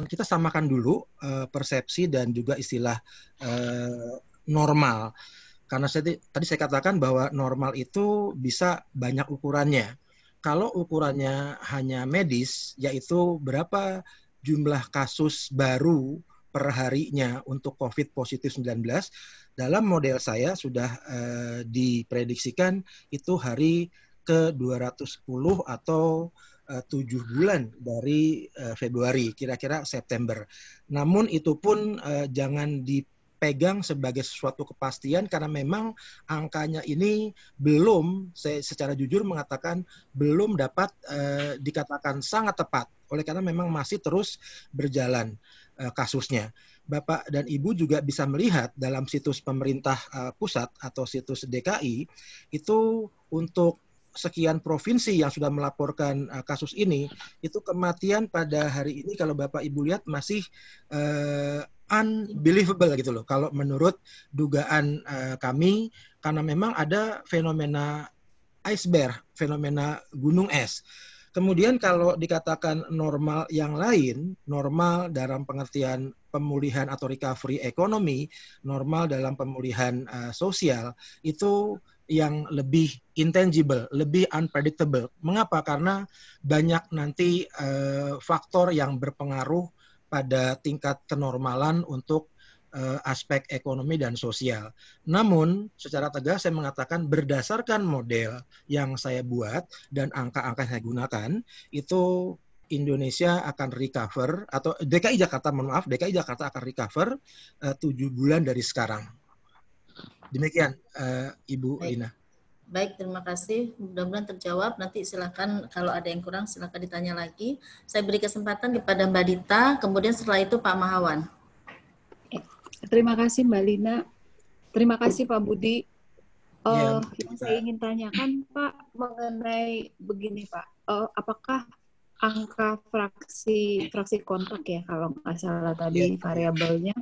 kita samakan dulu persepsi dan juga istilah normal. Karena tadi saya katakan bahwa normal itu bisa banyak ukurannya. Kalau ukurannya hanya medis, yaitu berapa jumlah kasus baru per harinya untuk COVID positif 19, dalam model saya sudah diprediksikan itu hari ke-210 atau 7 bulan dari Februari, kira-kira September. Namun itu pun jangan dipegang sebagai sesuatu kepastian karena memang angkanya ini belum, saya secara jujur mengatakan belum dapat dikatakan sangat tepat. Oleh karena memang masih terus berjalan kasusnya. Bapak dan Ibu juga bisa melihat dalam situs pemerintah pusat atau situs DKI itu untuk sekian provinsi yang sudah melaporkan kasus ini, itu kematian pada hari ini kalau Bapak Ibu lihat masih unbelievable gitu loh. Kalau menurut dugaan kami, karena memang ada fenomena iceberg, fenomena gunung es. Kemudian kalau dikatakan normal yang lain, normal dalam pengertian pemulihan atau recovery ekonomi, normal dalam pemulihan sosial, itu yang lebih intangible, lebih unpredictable. Mengapa? Karena banyak nanti faktor yang berpengaruh pada tingkat kenormalan untuk aspek ekonomi dan sosial. Namun, secara tegas saya mengatakan berdasarkan model yang saya buat dan angka-angka yang saya gunakan, itu Indonesia akan recover, atau DKI Jakarta, mohon maaf, DKI Jakarta akan recover 7 bulan dari sekarang. Demikian, Ibu Baik. Lina. Baik, terima kasih. Mudah-mudahan terjawab. Nanti silakan kalau ada yang kurang silakan ditanya lagi. Saya beri kesempatan kepada Mbak Dita, kemudian setelah itu Pak Mahawan. Terima kasih Mbak Lina. Terima kasih Pak Budi. Ya, yang saya ingin tanyakan Pak mengenai begini Pak, apakah angka fraksi kontak ya kalau nggak salah tadi variabelnya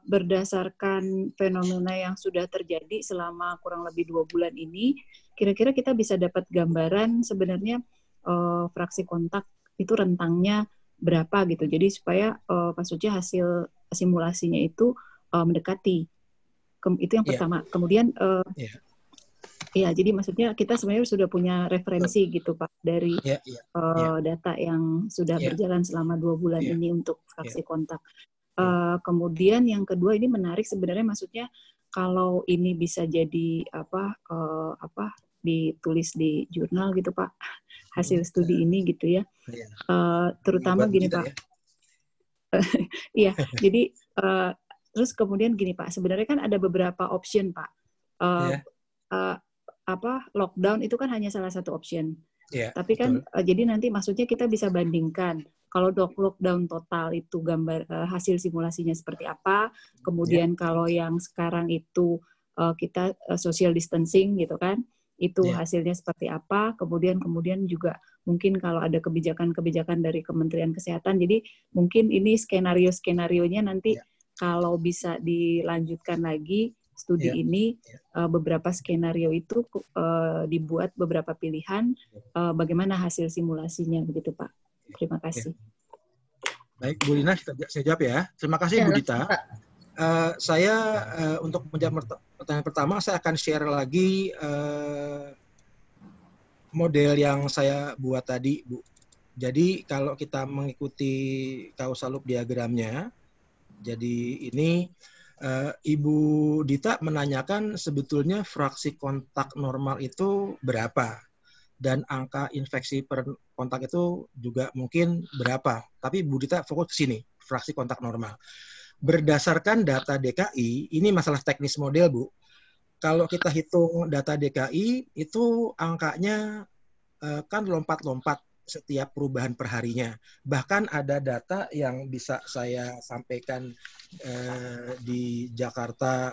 berdasarkan fenomena yang sudah terjadi selama kurang lebih 2 bulan ini, kira-kira kita bisa dapat gambaran sebenarnya fraksi kontak itu rentangnya berapa gitu. Jadi supaya maksudnya hasil simulasinya itu mendekati. Itu yang pertama. Kemudian ya, jadi maksudnya kita sebenarnya sudah punya referensi gitu Pak dari data yang sudah berjalan selama 2 bulan ini untuk fraksi kontak. Kemudian yang kedua ini menarik sebenarnya, maksudnya kalau ini bisa jadi ditulis di jurnal gitu Pak, hasil studi ini gitu ya. Terutama gini Pak. Iya, jadi terus kemudian gini Pak, sebenarnya kan ada beberapa option Pak. Lockdown itu kan hanya salah satu option. Tapi kan jadi nanti maksudnya kita bisa bandingkan kalau lockdown total itu gambar hasil simulasinya seperti apa, kemudian kalau yang sekarang itu kita social distancing gitu kan, itu hasilnya seperti apa, kemudian juga mungkin kalau ada kebijakan-kebijakan dari Kementerian Kesehatan, jadi mungkin ini skenario-skenarionya nanti kalau bisa dilanjutkan lagi studi ini, beberapa skenario itu dibuat beberapa pilihan, bagaimana hasil simulasinya begitu Pak. Terima kasih. Baik, Bu Lina, saya jawab ya. Terima kasih Bu Dita. Saya untuk menjawab pertanyaan pertama, saya akan share lagi model yang saya buat tadi, Bu. Jadi kalau kita mengikuti causal loop diagramnya, jadi ini Ibu Dita menanyakan sebetulnya fraksi kontak normal itu berapa dan angka infeksi per kontak itu juga mungkin berapa. Tapi Bu Dita fokus ke sini, fraksi kontak normal. Berdasarkan data DKI, ini masalah teknis model Bu. Kalau kita hitung data DKI itu angkanya kan lompat-lompat setiap perubahan perharinya. Bahkan ada data yang bisa saya sampaikan di Jakarta,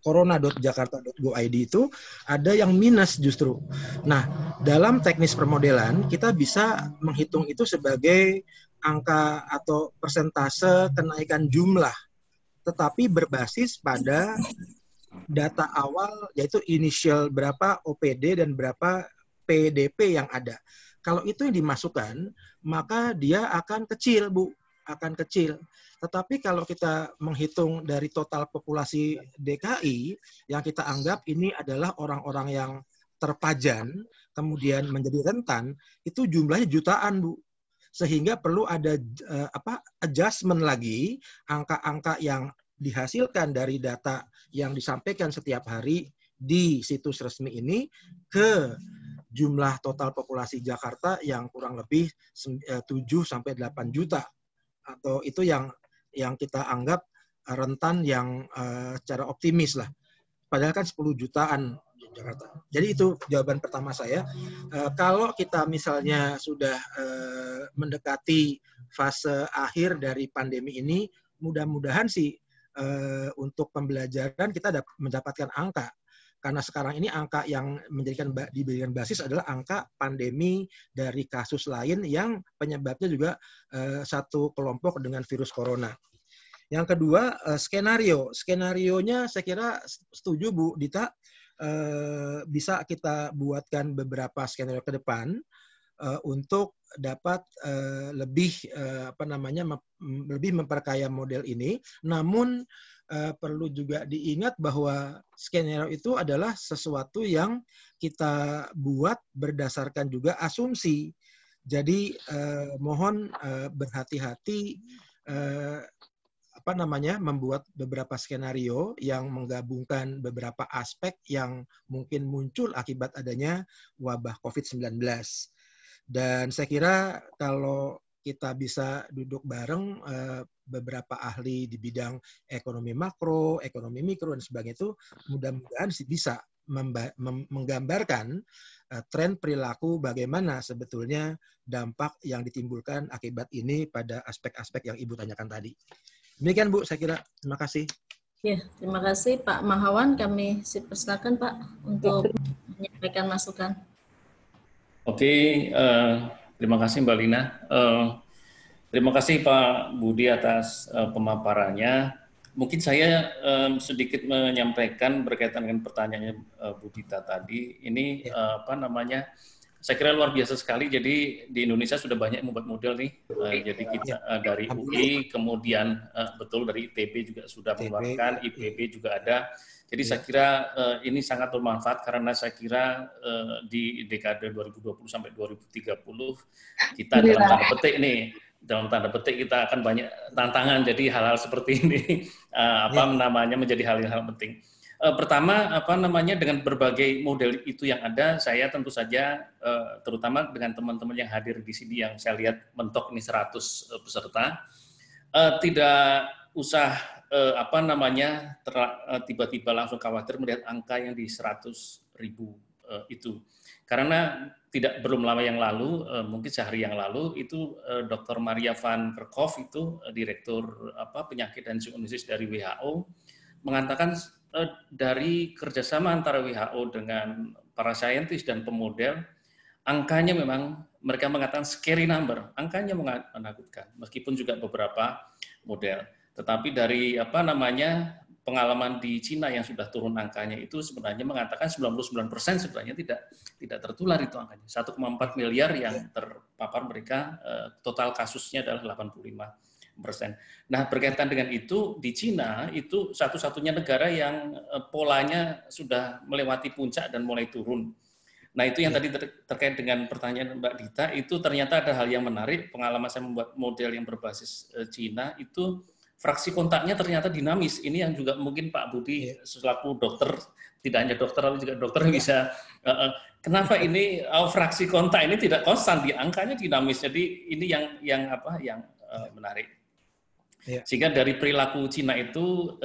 corona.jakarta.go.id itu ada yang minus justru. Nah, dalam teknis permodelan kita bisa menghitung itu sebagai angka atau persentase kenaikan jumlah, tetapi berbasis pada data awal, yaitu initial berapa OPD dan berapa PDP yang ada. Kalau itu yang dimasukkan, maka dia akan kecil, Bu, akan kecil. Tetapi kalau kita menghitung dari total populasi DKI, yang kita anggap ini adalah orang-orang yang terpajan, kemudian menjadi rentan, itu jumlahnya jutaan, Bu. Sehingga perlu ada adjustment lagi, angka-angka yang dihasilkan dari data yang disampaikan setiap hari di situs resmi ini ke jumlah total populasi Jakarta yang kurang lebih 7 sampai 8 juta, atau itu yang kita anggap rentan yang secara optimis lah. Padahal kan 10 jutaan Jakarta. Jadi itu jawaban pertama saya. Kalau kita misalnya sudah mendekati fase akhir dari pandemi ini, mudah-mudahan sih untuk pembelajaran kita mendapatkan angka. Karena sekarang ini angka yang diberikan basis adalah angka pandemi dari kasus lain yang penyebabnya juga satu kelompok dengan virus corona. Yang kedua, skenario. Skenarionya saya kira setuju Bu Dita, bisa kita buatkan beberapa skenario ke depan untuk dapat lebih memperkaya model ini. Namun perlu juga diingat bahwa skenario itu adalah sesuatu yang kita buat berdasarkan juga asumsi. Jadi mohon berhati-hati membuat beberapa skenario yang menggabungkan beberapa aspek yang mungkin muncul akibat adanya wabah COVID-19. Dan saya kira kalau kita bisa duduk bareng beberapa ahli di bidang ekonomi makro, ekonomi mikro, dan sebagainya itu mudah-mudahan bisa menggambarkan tren perilaku bagaimana sebetulnya dampak yang ditimbulkan akibat ini pada aspek-aspek yang Ibu tanyakan tadi. Demikian Bu, saya kira. Terima kasih. Ya, terima kasih Pak Mahawan. Kami persilakan Pak untuk menyampaikan masukan. Oke, terima kasih Mbak Lina. Terima kasih Pak Budi atas pemaparannya. Mungkin saya sedikit menyampaikan berkaitan dengan pertanyaannya Bu Dita tadi. Ini saya kira luar biasa sekali. Jadi di Indonesia sudah banyak yang membuat model nih. Jadi kita dari UI, kemudian betul dari ITB juga sudah mengeluarkan, IPB juga ada. Jadi saya kira ini sangat bermanfaat karena saya kira di dekade 2020 sampai 2030 kita dalam tanda petik kita akan banyak tantangan. Jadi hal-hal seperti ini menjadi hal-hal penting. Pertama dengan berbagai model itu yang ada, saya tentu saja terutama dengan teman-teman yang hadir di sini yang saya lihat mentok ini 100 peserta, tidak usah tiba-tiba langsung khawatir melihat angka yang di 100.000 itu. Karena belum lama yang lalu, mungkin sehari yang lalu, itu Dr. Maria van Kerkhove itu Direktur Penyakit dan Zoonosis dari WHO mengatakan dari kerjasama antara WHO dengan para saintis dan pemodel, angkanya memang mereka mengatakan scary number, angkanya menakutkan, meskipun juga beberapa model. Tetapi dari pengalaman di Cina yang sudah turun angkanya itu sebenarnya mengatakan 99% sebenarnya tidak tertular itu angkanya. 1,4 miliar yang terpapar mereka, total kasusnya adalah 85%. Nah, berkaitan dengan itu, di Cina itu satu-satunya negara yang polanya sudah melewati puncak dan mulai turun. Nah, itu yang tadi terkait dengan pertanyaan Mbak Dita, itu ternyata ada hal yang menarik. Pengalaman saya membuat model yang berbasis Cina, itu fraksi kontaknya ternyata dinamis. Ini yang juga mungkin Pak Budi selaku dokter, tidak hanya dokter, tapi juga dokter bisa, kenapa ini fraksi kontak ini tidak konstan, di angkanya dinamis. Jadi ini yang menarik. Sehingga dari perilaku Cina itu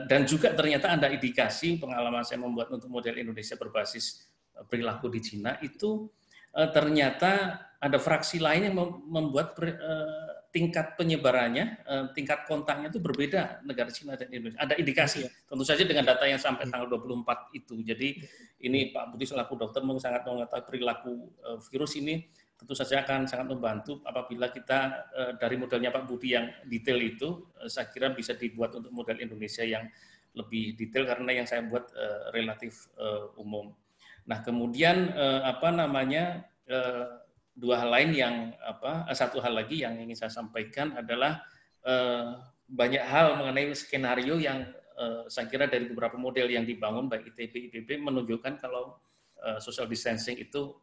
dan juga ternyata ada indikasi, pengalaman saya membuat untuk model Indonesia berbasis perilaku di Cina itu ternyata ada fraksi lain yang membuat tingkat penyebarannya, tingkat kontaknya itu berbeda negara Cina dan Indonesia. Ada indikasi, tentu saja dengan data yang sampai tanggal 24 itu. Jadi ini Pak Budi selaku dokter sangat mengetahui perilaku virus ini, tentu saja akan sangat membantu apabila kita dari modelnya Pak Budi yang detail itu, saya kira bisa dibuat untuk model Indonesia yang lebih detail karena yang saya buat relatif umum. Nah, kemudian dua hal lain yang satu hal lagi yang ingin saya sampaikan adalah banyak hal mengenai skenario yang saya kira dari beberapa model yang dibangun baik ITB, IPB menunjukkan kalau social distancing itu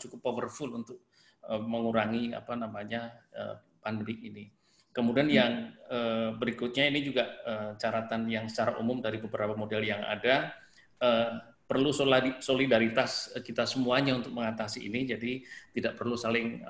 cukup powerful untuk mengurangi pandemi ini. Kemudian yang berikutnya ini juga catatan yang secara umum dari beberapa model yang ada, perlu solidaritas kita semuanya untuk mengatasi ini. Jadi tidak perlu saling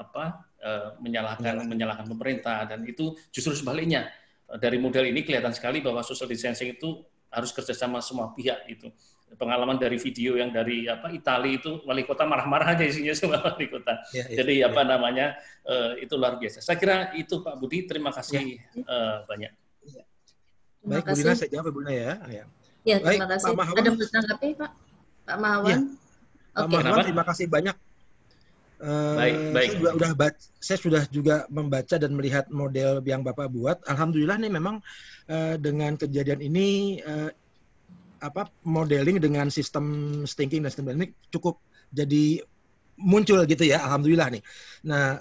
menyalahkan pemerintah, dan itu justru sebaliknya. Dari model ini kelihatan sekali bahwa social distancing itu harus kerjasama semua pihak itu. Pengalaman dari video yang dari Italia itu wali kota marah-marah aja isinya semua wali kota. Jadi itu luar biasa. Saya kira itu Pak Budi. Terima kasih banyak. Baik, Bu Dina, saya jawab Bu Dina ya. Ya, terima kasih. Ada menanggapi Pak Mahawan? Ya. Pak Mahawan, terima kasih banyak. Baik. Saya sudah juga membaca dan melihat model yang Bapak buat. Alhamdulillah nih memang dengan kejadian ini modeling dengan sistem stinking dan sistem ini cukup jadi muncul gitu ya, alhamdulillah nih. Nah,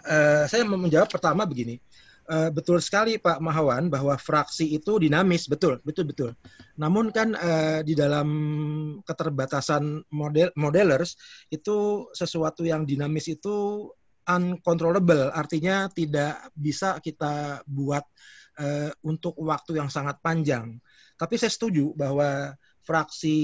saya menjawab pertama begini. Betul sekali Pak Mahawan bahwa fraksi itu dinamis, betul. Namun kan di dalam keterbatasan modelers itu sesuatu yang dinamis itu uncontrollable, artinya tidak bisa kita buat untuk waktu yang sangat panjang. Tapi saya setuju bahwa fraksi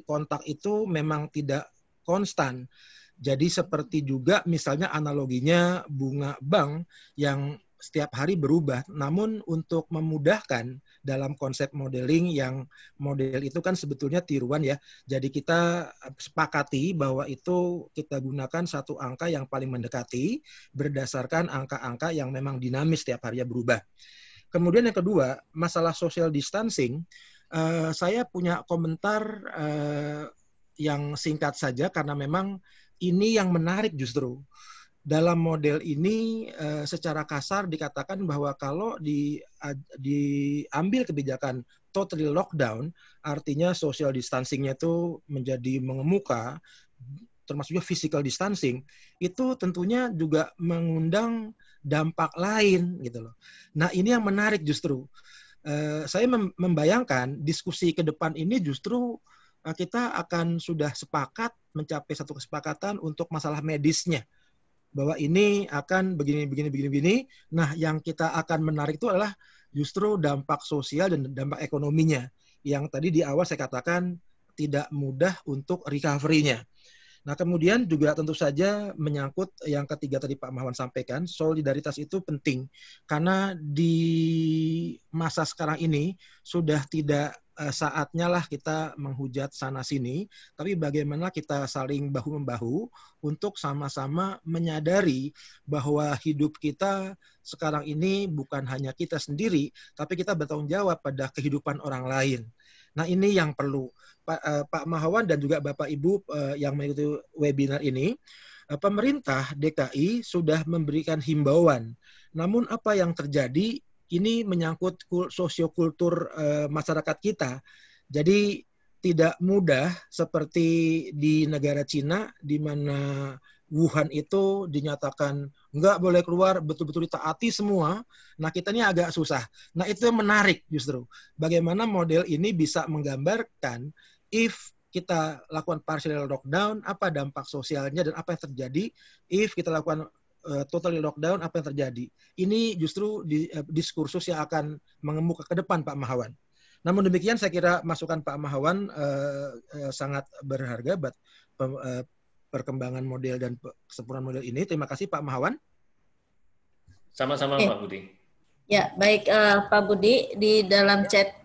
kontak itu memang tidak konstan. Jadi seperti juga misalnya analoginya bunga bank yang setiap hari berubah. Namun untuk memudahkan dalam konsep modeling yang model itu kan sebetulnya tiruan ya. Jadi kita sepakati bahwa itu kita gunakan satu angka yang paling mendekati berdasarkan angka-angka yang memang dinamis setiap harinya berubah. Kemudian yang kedua, masalah social distancing. Saya punya komentar yang singkat saja karena memang ini yang menarik justru. Dalam model ini secara kasar dikatakan bahwa kalau diambil kebijakan totally lockdown, artinya social distancing-nya itu menjadi mengemuka, termasuk juga physical distancing, itu tentunya juga mengundang dampak lain gitu loh. Nah, ini yang menarik justru. Saya membayangkan diskusi ke depan ini justru kita akan sudah sepakat mencapai satu kesepakatan untuk masalah medisnya. Bahwa ini akan begini. Nah, yang kita akan menarik itu adalah justru dampak sosial dan dampak ekonominya. Yang tadi di awal saya katakan tidak mudah untuk recovery-nya. Nah, kemudian juga tentu saja menyangkut yang ketiga tadi Pak Mahawan sampaikan, solidaritas itu penting. Karena di masa sekarang ini sudah tidak saatnya lah kita menghujat sana-sini, tapi bagaimana kita saling bahu-membahu untuk sama-sama menyadari bahwa hidup kita sekarang ini bukan hanya kita sendiri, tapi kita bertanggung jawab pada kehidupan orang lain. Nah, ini yang perlu. Pak Mahawan dan juga Bapak Ibu yang mengikuti webinar ini, pemerintah DKI sudah memberikan himbauan. Namun apa yang terjadi ini menyangkut sosiokultur masyarakat kita. Jadi tidak mudah seperti di negara Cina di mana Wuhan itu dinyatakan nggak boleh keluar, betul-betul ditaati semua. Nah, kita ini agak susah. Nah, itu yang menarik justru. Bagaimana model ini bisa menggambarkan if kita lakukan partial lockdown, apa dampak sosialnya dan apa yang terjadi. If kita lakukan totally lockdown, apa yang terjadi. Ini justru diskursus yang akan mengemuka ke depan, Pak Mahawan. Namun demikian, saya kira masukan Pak Mahawan sangat berharga buat perkembangan model dan kesempurnaan model ini. Terima kasih Pak Mahawan. Sama-sama Pak Budi. Ya, baik Pak Budi, di dalam chat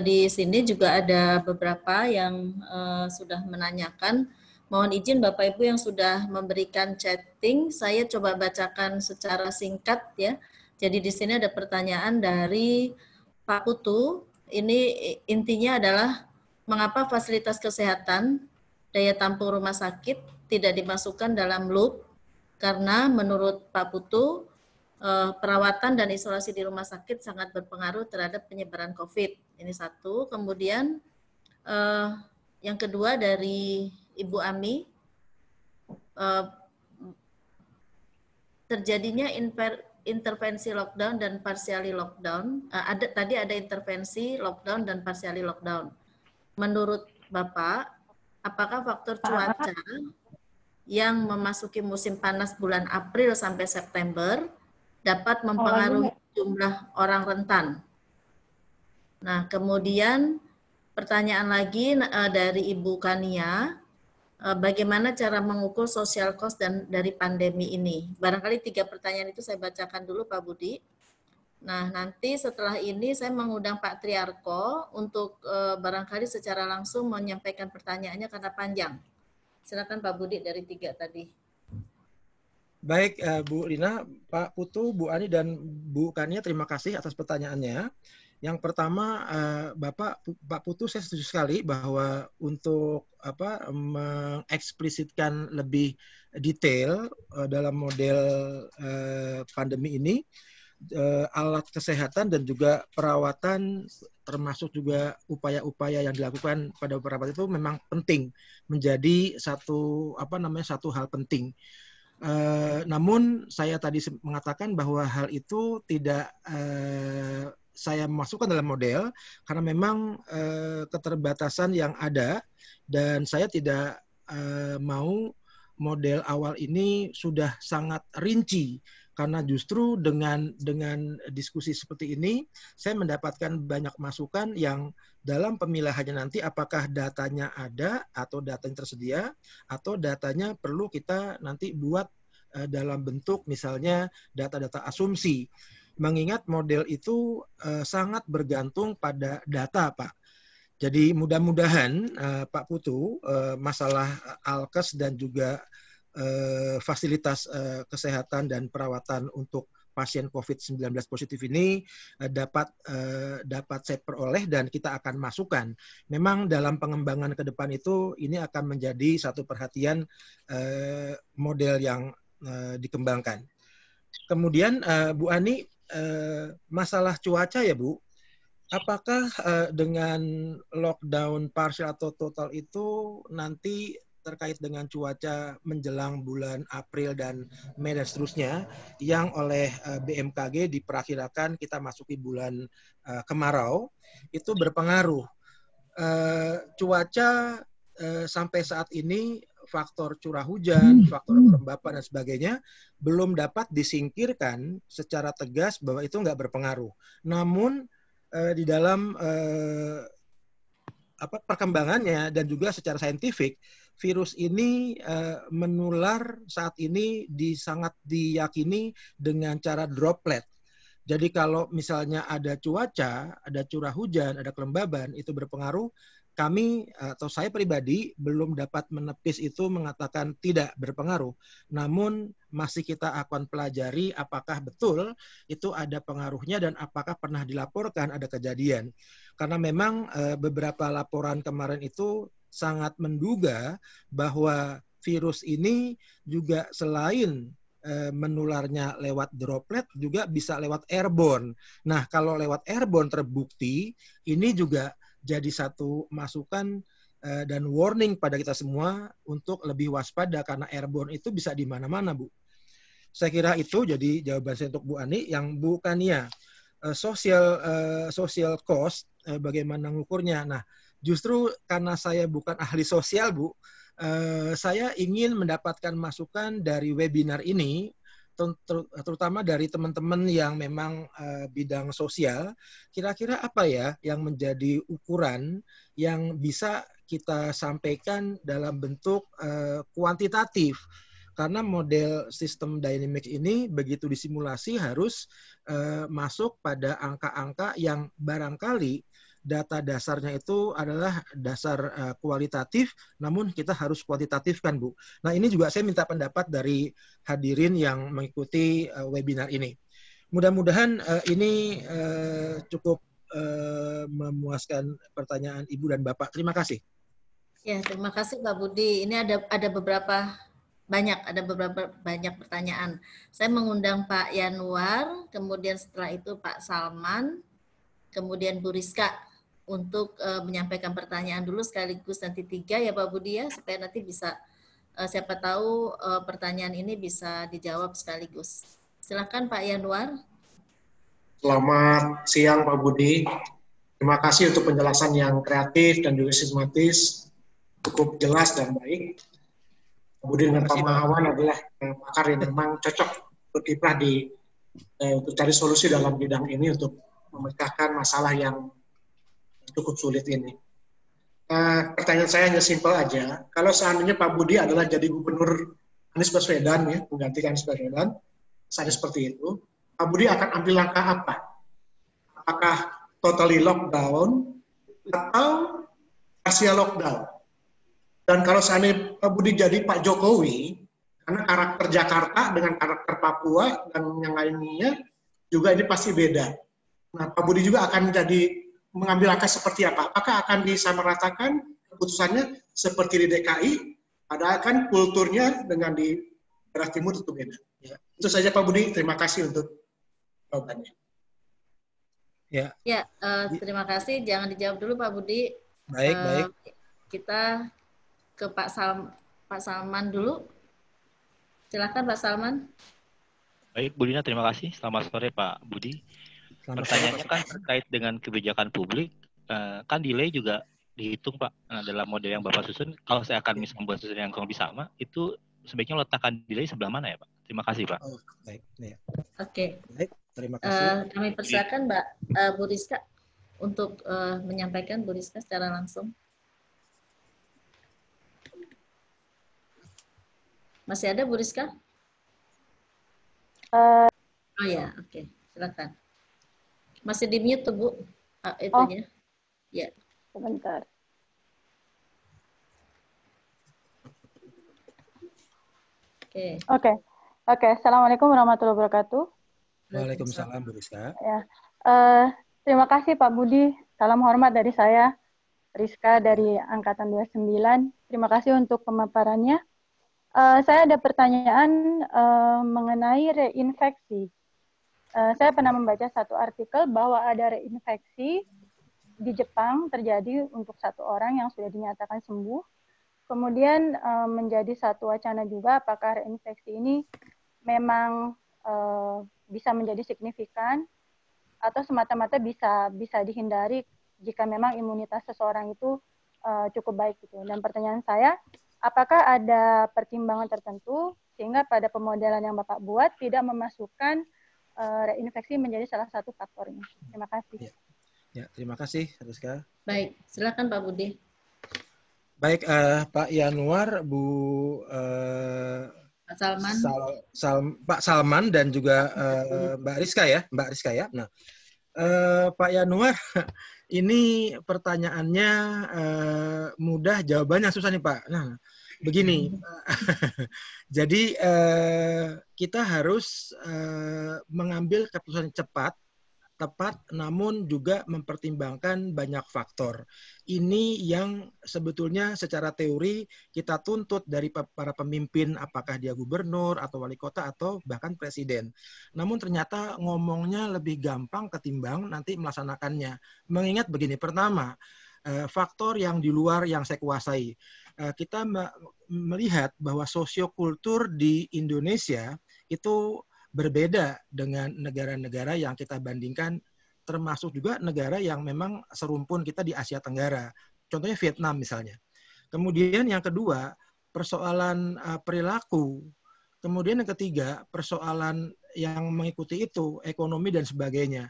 di sini juga ada beberapa yang sudah menanyakan. Mohon izin Bapak Ibu yang sudah memberikan chatting, saya coba bacakan secara singkat ya. Jadi di sini ada pertanyaan dari Pak Putu. Ini intinya adalah mengapa fasilitas kesehatan, daya tampung rumah sakit tidak dimasukkan dalam loop, karena menurut Pak Putu, perawatan dan isolasi di rumah sakit sangat berpengaruh terhadap penyebaran COVID. Ini satu. Kemudian yang kedua dari Ibu Ami, terjadinya intervensi lockdown dan partially lockdown. Tadi ada intervensi lockdown dan partially lockdown. Menurut Bapak, apakah faktor cuaca yang memasuki musim panas bulan April sampai September dapat mempengaruhi jumlah orang rentan? Nah, kemudian pertanyaan lagi dari Ibu Kania, bagaimana cara mengukur social cost dari pandemi ini? Barangkali 3 pertanyaan itu saya bacakan dulu Pak Budi. Nah, nanti setelah ini saya mengundang Pak Triarko untuk barangkali secara langsung menyampaikan pertanyaannya karena panjang. Silakan Pak Budi dari 3 tadi. Baik, Bu Lina, Pak Putu, Bu Ani, dan Bu Kania, terima kasih atas pertanyaannya. Yang pertama, Pak Putu, saya setuju sekali bahwa untuk mengeksplisitkan lebih detail dalam model pandemi ini, alat kesehatan dan juga perawatan, termasuk juga upaya-upaya yang dilakukan pada beberapa itu memang penting, menjadi satu hal penting. Namun saya tadi mengatakan bahwa hal itu tidak saya masukkan dalam model karena memang keterbatasan yang ada, dan saya tidak mau model awal ini sudah sangat rinci, karena justru dengan diskusi seperti ini saya mendapatkan banyak masukan yang dalam pemilahannya nanti apakah datanya ada atau datanya tersedia atau datanya perlu kita nanti buat dalam bentuk misalnya data-data asumsi. Mengingat model itu sangat bergantung pada data, Pak. Jadi mudah-mudahan Pak Putu, masalah alkes dan juga fasilitas kesehatan dan perawatan untuk pasien COVID-19 positif ini dapat saya peroleh dan kita akan masukkan. Memang dalam pengembangan ke depan itu ini akan menjadi satu perhatian model yang dikembangkan. Kemudian Bu Ani, masalah cuaca ya Bu, apakah dengan lockdown partial atau total itu nanti terkait dengan cuaca menjelang bulan April dan Mei dan seterusnya yang oleh BMKG diperkirakan kita masuki bulan kemarau, itu berpengaruh. Cuaca sampai saat ini faktor curah hujan, faktor kelembapan dan sebagainya belum dapat disingkirkan secara tegas bahwa itu nggak berpengaruh. Namun di dalam perkembangannya dan juga secara saintifik, virus ini menular saat ini sangat diyakini dengan cara droplet. Jadi kalau misalnya ada cuaca, ada curah hujan, ada kelembaban, itu berpengaruh. Kami atau saya pribadi belum dapat menepis itu mengatakan tidak berpengaruh. Namun masih kita akan pelajari apakah betul itu ada pengaruhnya dan apakah pernah dilaporkan ada kejadian. Karena memang beberapa laporan kemarin itu sangat menduga bahwa virus ini juga selain menularnya lewat droplet juga bisa lewat airborne. Nah, kalau lewat airborne terbukti, ini juga jadi satu masukan dan warning pada kita semua untuk lebih waspada karena airborne itu bisa di mana-mana, Bu. Saya kira itu jadi jawaban saya untuk Bu Ani. Yang Bu Kania, social cost, bagaimana ngukurnya? Nah, justru karena saya bukan ahli sosial, Bu, saya ingin mendapatkan masukan dari webinar ini, terutama dari teman-teman yang memang bidang sosial, kira-kira apa ya yang menjadi ukuran yang bisa kita sampaikan dalam bentuk kuantitatif. Karena model sistem dynamics ini begitu disimulasi harus masuk pada angka-angka yang barangkali data dasarnya itu adalah dasar kualitatif, namun kita harus kuantitatifkan, Bu. Nah, ini juga saya minta pendapat dari hadirin yang mengikuti webinar ini. Mudah-mudahan ini cukup memuaskan pertanyaan Ibu dan Bapak. Terima kasih. Ya, terima kasih Pak Budi. Ini ada beberapa banyak pertanyaan. Saya mengundang Pak Yanuar, kemudian setelah itu Pak Salman, kemudian Bu Rizka untuk menyampaikan pertanyaan dulu sekaligus nanti 3 ya Pak Budi ya, supaya nanti bisa siapa tahu pertanyaan ini bisa dijawab sekaligus. Silakan Pak Yanuar. Selamat siang Pak Budi. Terima kasih untuk penjelasan yang kreatif dan juga sistematis, cukup jelas dan baik. Pak Budi dengan Pak Mahawan adalah pakar yang memang cocok berkiprah untuk cari solusi dalam bidang ini untuk memecahkan masalah yang cukup sulit ini. Pertanyaan saya hanya simpel aja. Kalau seandainya Pak Budi adalah jadi gubernur Anies Baswedan, ya, menggantikan Anies Baswedan, misalnya seperti itu, Pak Budi akan ambil langkah apa? Apakah totally lockdown atau partial lockdown? Dan kalau seandainya Pak Budi jadi Pak Jokowi, karena karakter Jakarta dengan karakter Papua dan yang lainnya juga ini pasti beda. Nah, Pak Budi juga akan mengambil langkah seperti apa? Apakah akan disamaratakan keputusannya seperti di DKI? Padahal kan kulturnya dengan di daerah timur itu beda. Ya. Itu saja Pak Budi. Terima kasih untuk jawabannya. Ya, terima kasih. Jangan dijawab dulu Pak Budi. Baik. Kita ke Pak Salman dulu. Silakan Pak Salman. Baik, Bu Dina, terima kasih. Selamat sore Pak Budi. Pertanyaannya kan terkait dengan kebijakan publik, kan delay juga dihitung Pak. Nah, dalam model yang Bapak susun, kalau saya akan misalnya membuat susun yang kurang lebih sama, itu sebaiknya letakkan delay sebelah mana ya Pak? Terima kasih Pak. Oh, baik. Ya. Oke. Baik, terima kasih. Kami persilakan Mbak Bu Rizka untuk menyampaikan, Bu Rizka secara langsung. Masih ada Bu Rizka? Oh ya, oke. Silakan. Masih di mute tuh Bu, itunya. Ya. Sebentar. Oke. Assalamualaikum warahmatullahi wabarakatuh. Waalaikumsalam Bu Rizka. Ya. Terima kasih Pak Budi. Salam hormat dari saya, Rizka dari Angkatan 29. Terima kasih untuk pemaparannya. Saya ada pertanyaan mengenai reinfeksi. Saya pernah membaca satu artikel bahwa ada reinfeksi di Jepang terjadi untuk satu orang yang sudah dinyatakan sembuh. Kemudian menjadi satu wacana juga apakah reinfeksi ini memang bisa menjadi signifikan atau semata-mata bisa dihindari jika memang imunitas seseorang itu cukup baik gitu. Dan pertanyaan saya, apakah ada pertimbangan tertentu sehingga pada pemodelan yang Bapak buat tidak memasukkan reinfeksi menjadi salah satu faktornya? Terima kasih. Ya, terima kasih Rizka. Baik, silakan Pak Budi. Baik, Pak Yanuar, Pak Salman, Pak Salman dan juga Mbak Rizka ya, Nah, Pak Yanuar, ini pertanyaannya mudah, jawabannya susah nih Pak. Nah, begini, jadi kita harus mengambil keputusan cepat, tepat, namun juga mempertimbangkan banyak faktor. Ini yang sebetulnya secara teori kita tuntut dari para pemimpin, apakah dia gubernur atau wali kota atau bahkan presiden. Namun ternyata ngomongnya lebih gampang ketimbang nanti melaksanakannya. Mengingat begini, pertama, faktor yang di luar yang saya kuasai. Kita melihat bahwa sosiokultur di Indonesia itu berbeda dengan negara-negara yang kita bandingkan, termasuk juga negara yang memang serumpun kita di Asia Tenggara. Contohnya Vietnam misalnya. Kemudian yang kedua, persoalan perilaku. Kemudian yang ketiga, persoalan yang mengikuti itu, ekonomi dan sebagainya.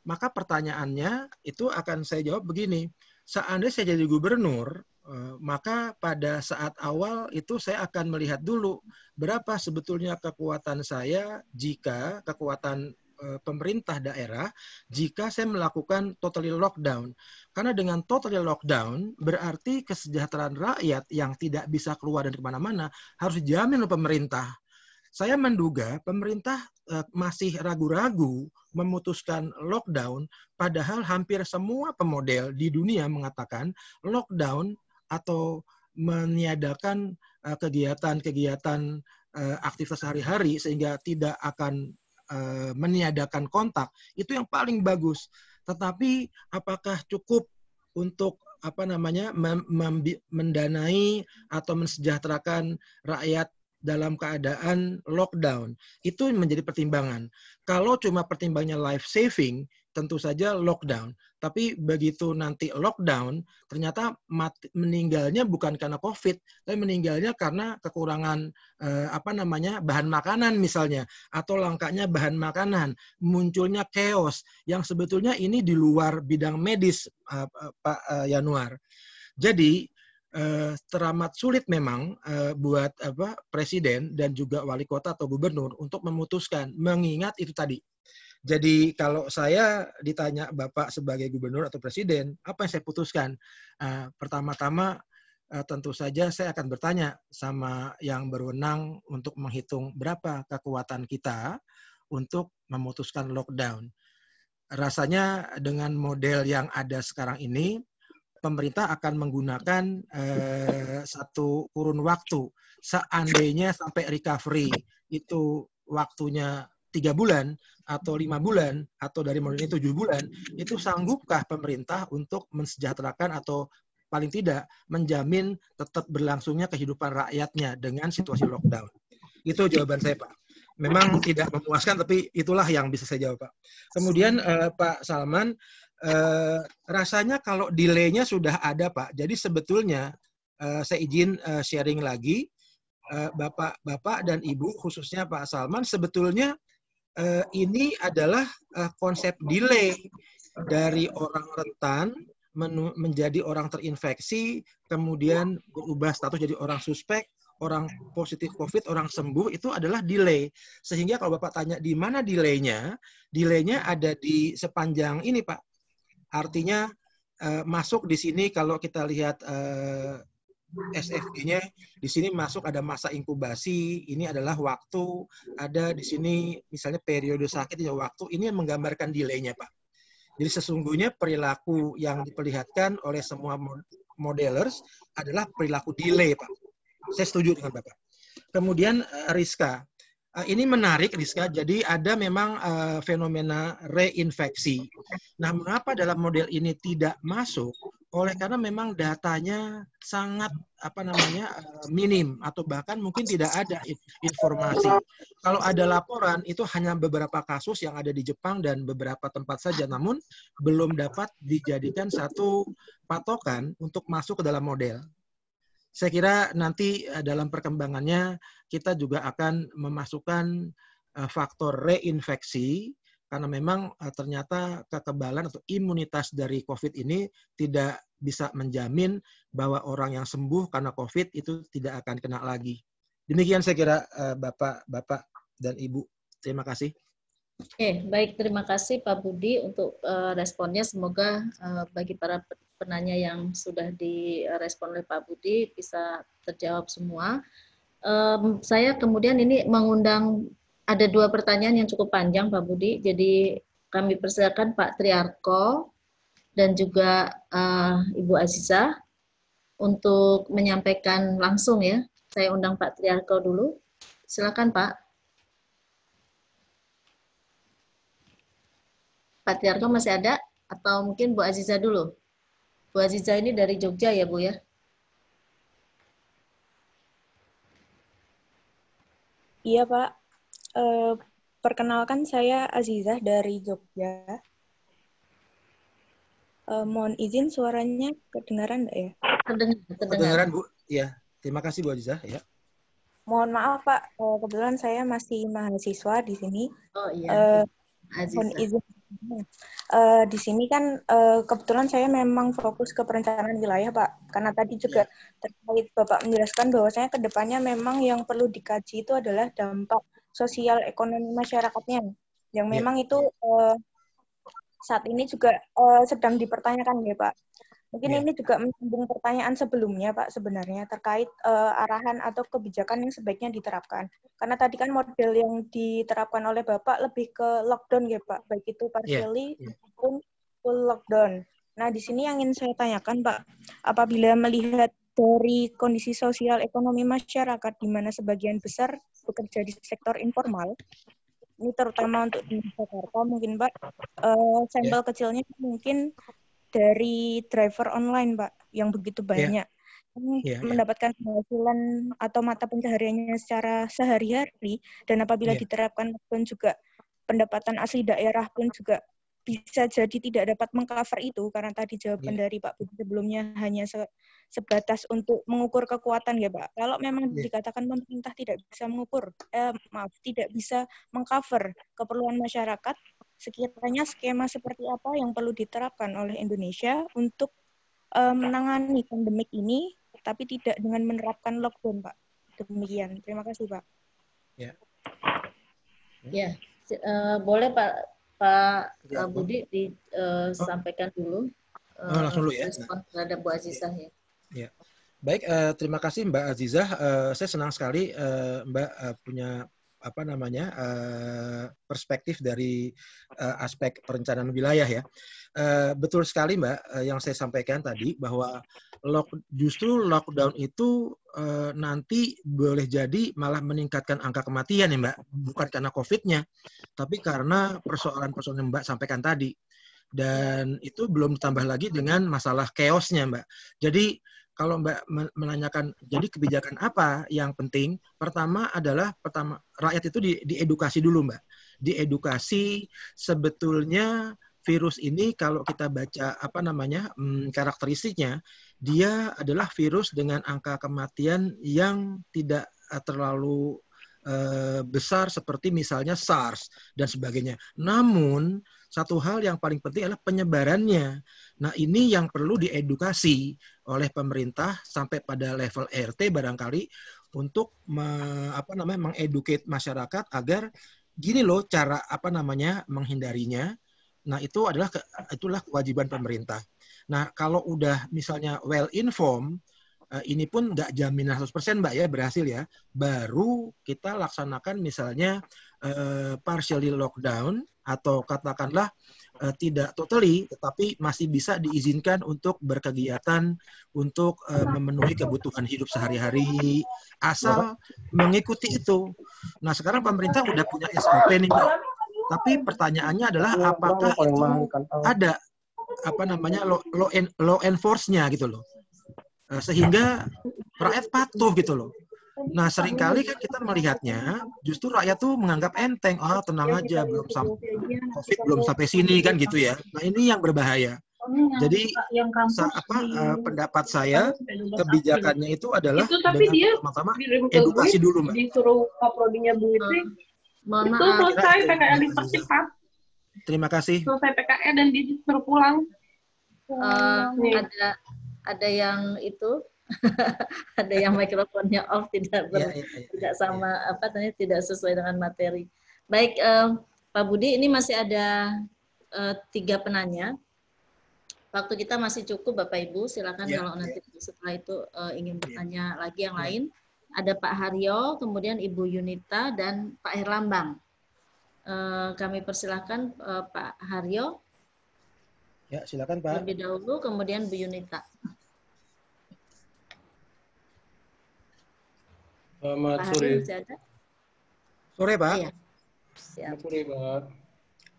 Maka pertanyaannya itu akan saya jawab begini, seandainya saya jadi gubernur, maka pada saat awal itu saya akan melihat dulu berapa sebetulnya kekuatan saya jika kekuatan pemerintah daerah jika saya melakukan totally lockdown. Karena dengan totally lockdown berarti kesejahteraan rakyat yang tidak bisa keluar dan kemana-mana harus dijamin oleh pemerintah. Saya menduga pemerintah masih ragu-ragu memutuskan lockdown, padahal hampir semua pemodel di dunia mengatakan lockdown atau meniadakan kegiatan-kegiatan aktivitas sehari-hari sehingga tidak akan meniadakan kontak, itu yang paling bagus. Tetapi apakah cukup untuk mendanai atau mensejahterakan rakyat dalam keadaan lockdown. Itu menjadi pertimbangan. Kalau cuma pertimbangannya life saving, tentu saja lockdown. Tapi begitu nanti lockdown, ternyata meninggalnya bukan karena COVID, tapi meninggalnya karena kekurangan bahan makanan misalnya, atau langkanya bahan makanan, munculnya chaos yang sebetulnya ini di luar bidang medis, Pak Yanuar. Jadi teramat sulit memang buat presiden dan juga wali kota atau gubernur untuk memutuskan, mengingat itu tadi. Jadi kalau saya ditanya Bapak sebagai gubernur atau presiden, apa yang saya putuskan? Pertama-tama tentu saja saya akan bertanya sama yang berwenang untuk menghitung berapa kekuatan kita untuk memutuskan lockdown. Rasanya dengan model yang ada sekarang ini, pemerintah akan menggunakan satu kurun waktu. Seandainya sampai recovery itu waktunya 3 bulan atau 5 bulan atau dari model ini 7 bulan, itu sanggupkah pemerintah untuk mensejahterakan atau paling tidak menjamin tetap berlangsungnya kehidupan rakyatnya dengan situasi lockdown? Itu jawaban saya, Pak. Memang tidak memuaskan, tapi itulah yang bisa saya jawab, Pak. Kemudian Pak Salman, rasanya kalau delay-nya sudah ada, Pak. Jadi sebetulnya saya izin sharing lagi, Bapak dan Ibu, khususnya Pak Salman, sebetulnya ini adalah konsep delay dari orang rentan menjadi orang terinfeksi, kemudian berubah status jadi orang suspek, orang positif COVID, orang sembuh, itu adalah delay. Sehingga kalau Bapak tanya di mana delay-nya, delay-nya ada di sepanjang ini, Pak. Artinya masuk di sini kalau kita lihat SFG-nya, di sini masuk ada masa inkubasi, ini adalah waktu, ada di sini misalnya periode sakit, waktu, ini yang menggambarkan delay-nya, Pak. Jadi sesungguhnya perilaku yang diperlihatkan oleh semua modelers adalah perilaku delay, Pak. Saya setuju dengan Bapak. Kemudian Rizka, ini menarik Rizka, jadi ada memang fenomena reinfeksi. Nah, mengapa dalam model ini tidak masuk? Oleh karena memang datanya sangat minim atau bahkan mungkin tidak ada informasi. Kalau ada laporan itu hanya beberapa kasus yang ada di Jepang dan beberapa tempat saja, namun belum dapat dijadikan satu patokan untuk masuk ke dalam model. Saya kira nanti dalam perkembangannya kita juga akan memasukkan faktor reinfeksi, karena memang ternyata kekebalan atau imunitas dari COVID ini tidak bisa menjamin bahwa orang yang sembuh karena COVID itu tidak akan kena lagi. Demikian saya kira Bapak dan Ibu. Terima kasih. Oke, baik, terima kasih Pak Budi untuk responnya. Semoga bagi para penanya yang sudah direspon oleh Pak Budi bisa terjawab semua. Saya kemudian ini mengundang, ada 2 pertanyaan yang cukup panjang Pak Budi, jadi kami persilakan Pak Triarko dan juga Ibu Aziza untuk menyampaikan langsung ya. Saya undang Pak Triarko dulu. Silakan Pak. Pak Triarko masih ada? Atau mungkin Bu Aziza dulu? Bu Aziza ini dari Jogja ya Bu ya? Iya Pak. Perkenalkan saya Azizah dari Jogja. Mohon izin suaranya kedengaran enggak ya? Kedengaran Bu. Ya, terima kasih Bu Azizah ya. Mohon maaf Pak, kebetulan saya masih mahasiswa di sini. Oh iya. Mohon izin. Di sini kan kebetulan saya memang fokus ke perencanaan wilayah Pak. Karena tadi juga terkait Bapak menjelaskan bahwasanya ke depannya memang yang perlu dikaji itu adalah dampak sosial ekonomi masyarakatnya. Yang memang itu saat ini juga sedang dipertanyakan ya Pak. Mungkin ini juga menyambung pertanyaan sebelumnya Pak sebenarnya terkait arahan atau kebijakan yang sebaiknya diterapkan. Karena tadi kan model yang diterapkan oleh Bapak lebih ke lockdown ya Pak, baik itu partially maupun full lockdown. Nah di sini yang ingin saya tanyakan Pak, apabila melihat dari kondisi sosial ekonomi masyarakat di mana sebagian besar bekerja di sektor informal, ini terutama untuk di Jakarta mungkin Pak, sampel kecilnya mungkin dari driver online, Pak, yang begitu banyak. Mendapatkan penghasilan atau mata pencahariannya secara sehari-hari, dan apabila diterapkan pun juga pendapatan asli daerah pun juga bisa jadi tidak dapat mengcover itu, karena tadi jawaban dari Pak Budi sebelumnya hanya sebatas untuk mengukur kekuatan ya Pak. Kalau memang dikatakan pemerintah tidak bisa mengukur, tidak bisa mengcover keperluan masyarakat, sekiranya skema seperti apa yang perlu diterapkan oleh Indonesia untuk menangani pandemik ini, tapi tidak dengan menerapkan lockdown, Pak. Demikian. Terima kasih, Pak. Boleh Pak Budi disampaikan dulu. Langsung dulu ya. Respon terhadap Bu Azizah ya. Ya. Baik, terima kasih Mbak Azizah. Saya senang sekali Mbak punya perspektif dari aspek perencanaan wilayah ya. Betul sekali Mbak yang saya sampaikan tadi bahwa justru lockdown itu nanti boleh jadi malah meningkatkan angka kematian ya Mbak, bukan karena COVID-nya, tapi karena persoalan-persoalan yang Mbak sampaikan tadi. Dan itu belum ditambah lagi dengan masalah chaos-nya Mbak. Jadi kalau Mbak menanyakan, jadi kebijakan apa yang penting? Pertama rakyat itu diedukasi dulu Mbak. Diedukasi sebetulnya virus ini kalau kita baca karakteristiknya, dia adalah virus dengan angka kematian yang tidak terlalu besar seperti misalnya SARS dan sebagainya. Namun satu hal yang paling penting adalah penyebarannya. Nah, ini yang perlu diedukasi oleh pemerintah sampai pada level RT barangkali untuk mengeducate masyarakat agar gini loh cara menghindarinya. Nah, itulah kewajiban pemerintah. Nah, kalau udah misalnya well informed, ini pun nggak jaminan 100% Mbak ya berhasil ya. Baru kita laksanakan misalnya partially lockdown atau katakanlah tidak totally, tetapi masih bisa diizinkan untuk berkegiatan untuk memenuhi kebutuhan hidup sehari-hari asal mengikuti itu. Nah, sekarang pemerintah udah punya SOP nih Mbak. Tapi pertanyaannya adalah apakah itu ada law enforce-nya gitu loh. Sehingga rakyat patuh gitu loh. Nah, seringkali kan kita melihatnya justru rakyat tuh menganggap enteng, tenang aja, COVID belum sampai sini kan gitu ya. Nah, ini yang berbahaya. Jadi pendapat saya kebijakannya itu adalah dengan pertama-tama edukasi dulu Mbak. Disuruh Kaprodinya Bu Itri, itu selesai PKL dipercepat. Terima kasih. Selesai PKL dan disuruh pulang. Ada yang itu ada yang mikrofonnya off tidak sama tidak sesuai dengan materi. Baik, Pak Budi, ini masih ada 3 penanya. Waktu kita masih cukup Bapak Ibu, silakan kalau nanti setelah itu ingin bertanya lagi yang lain. Ada Pak Haryo, kemudian Ibu Yunita dan Pak Herlambang. Kami persilakan Pak Haryo. Ya, silakan Pak. Lebih dahulu, kemudian Bu Yunita. Selamat sore. Sore Pak. Iya. Selamat sore Pak.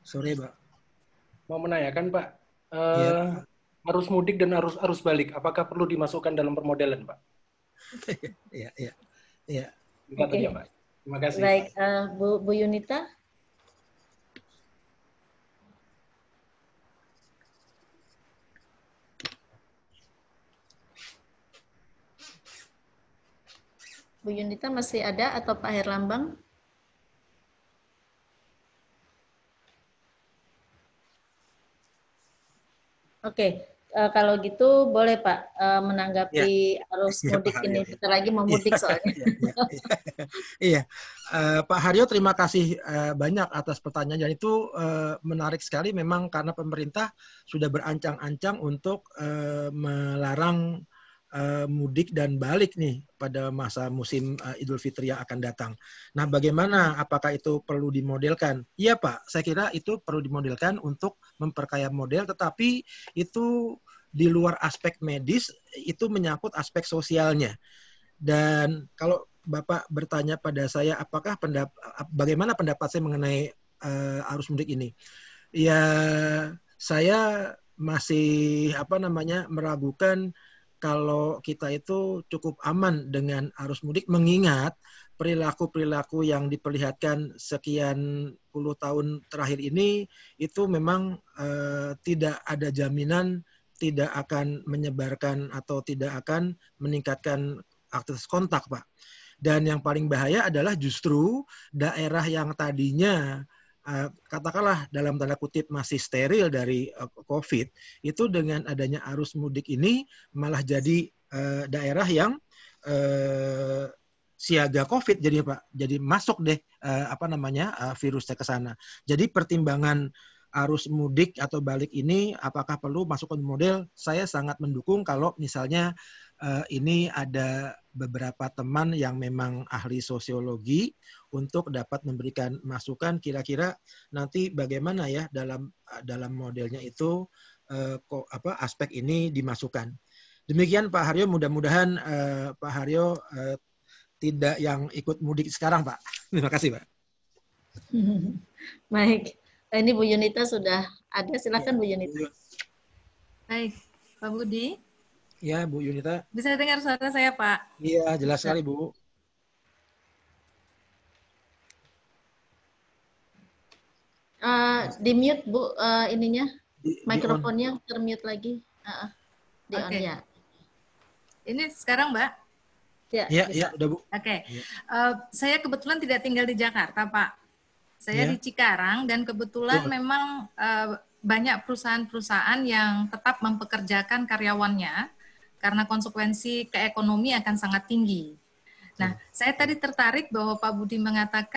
Sore Pak. Mau menanyakan Pak, arus mudik dan arus balik, apakah perlu dimasukkan dalam permodelan Pak? Iya. Okay. Pak. Terima kasih. Baik, Bu Yunita. Bu Yunita masih ada atau Pak Herlambang? Oke, kalau gitu boleh Pak menanggapi arus mudik ini. Kita lagi mau mudik soalnya. Iya, Pak Haryo terima kasih banyak atas pertanyaan itu menarik sekali memang karena pemerintah sudah berancang-ancang untuk melarang mudik dan balik nih pada masa musim Idul Fitri yang akan datang. Nah, bagaimana? Apakah itu perlu dimodelkan? Iya, Pak. Saya kira itu perlu dimodelkan untuk memperkaya model, tetapi itu di luar aspek medis, itu menyangkut aspek sosialnya. Dan kalau Bapak bertanya pada saya, bagaimana pendapat saya mengenai arus mudik ini? Ya, saya masih meragukan kalau kita itu cukup aman dengan arus mudik, mengingat perilaku-perilaku yang diperlihatkan sekian puluh tahun terakhir ini itu memang tidak ada jaminan tidak akan menyebarkan atau tidak akan meningkatkan aktivitas kontak, Pak. Dan yang paling bahaya adalah justru daerah yang tadinya katakanlah dalam tanda kutip masih steril dari COVID, itu dengan adanya arus mudik ini malah jadi daerah yang siaga COVID jadi Pak. Jadi masuk deh virusnya ke sana. Jadi pertimbangan arus mudik atau balik ini apakah perlu masuk ke model, saya sangat mendukung kalau misalnya ini ada beberapa teman yang memang ahli sosiologi untuk dapat memberikan masukan kira-kira nanti bagaimana ya dalam modelnya itu aspek ini dimasukkan. Demikian Pak Haryo, mudah-mudahan Pak Haryo tidak yang ikut mudik sekarang, Pak. Terima kasih, Pak. Baik. Ini Bu Yunita sudah ada, silakan Bu Yunita. Baik, Pak Budi. Ya, Bu Yunita. Bisa dengar suara saya, Pak? Iya, jelas sekali, Bu. Di mute, Bu, ininya. Mikrofonnya termute lagi. Di on, ya. Ini sekarang, Mbak? Ya, udah, Bu. Oke. Saya kebetulan tidak tinggal di Jakarta, Pak. Saya di Cikarang, dan kebetulan memang banyak perusahaan-perusahaan yang tetap mempekerjakan karyawannya karena konsekuensi ke ekonomi akan sangat tinggi. Nah, saya tadi tertarik bahwa Pak Budi mengatakan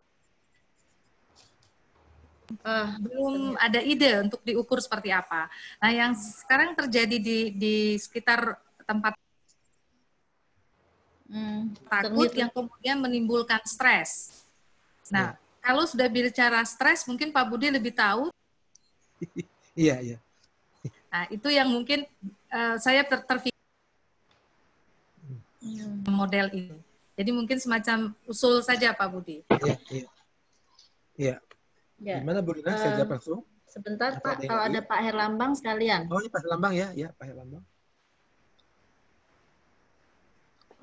belum ada ide untuk diukur seperti apa. Nah, yang sekarang terjadi di sekitar tempat takut yang kemudian menimbulkan stres. Nah, kalau sudah bicara stres, mungkin Pak Budi lebih tahu. Iya. Nah, itu yang mungkin saya terpikir model ini. Jadi mungkin semacam usul saja, Pak Budi. Iya. Gimana Bu Dina? Saya jawab langsung. Sebentar, Pak. Kalau ada Pak Herlambang sekalian. Oh, ini Pak Herlambang ya, Pak Herlambang.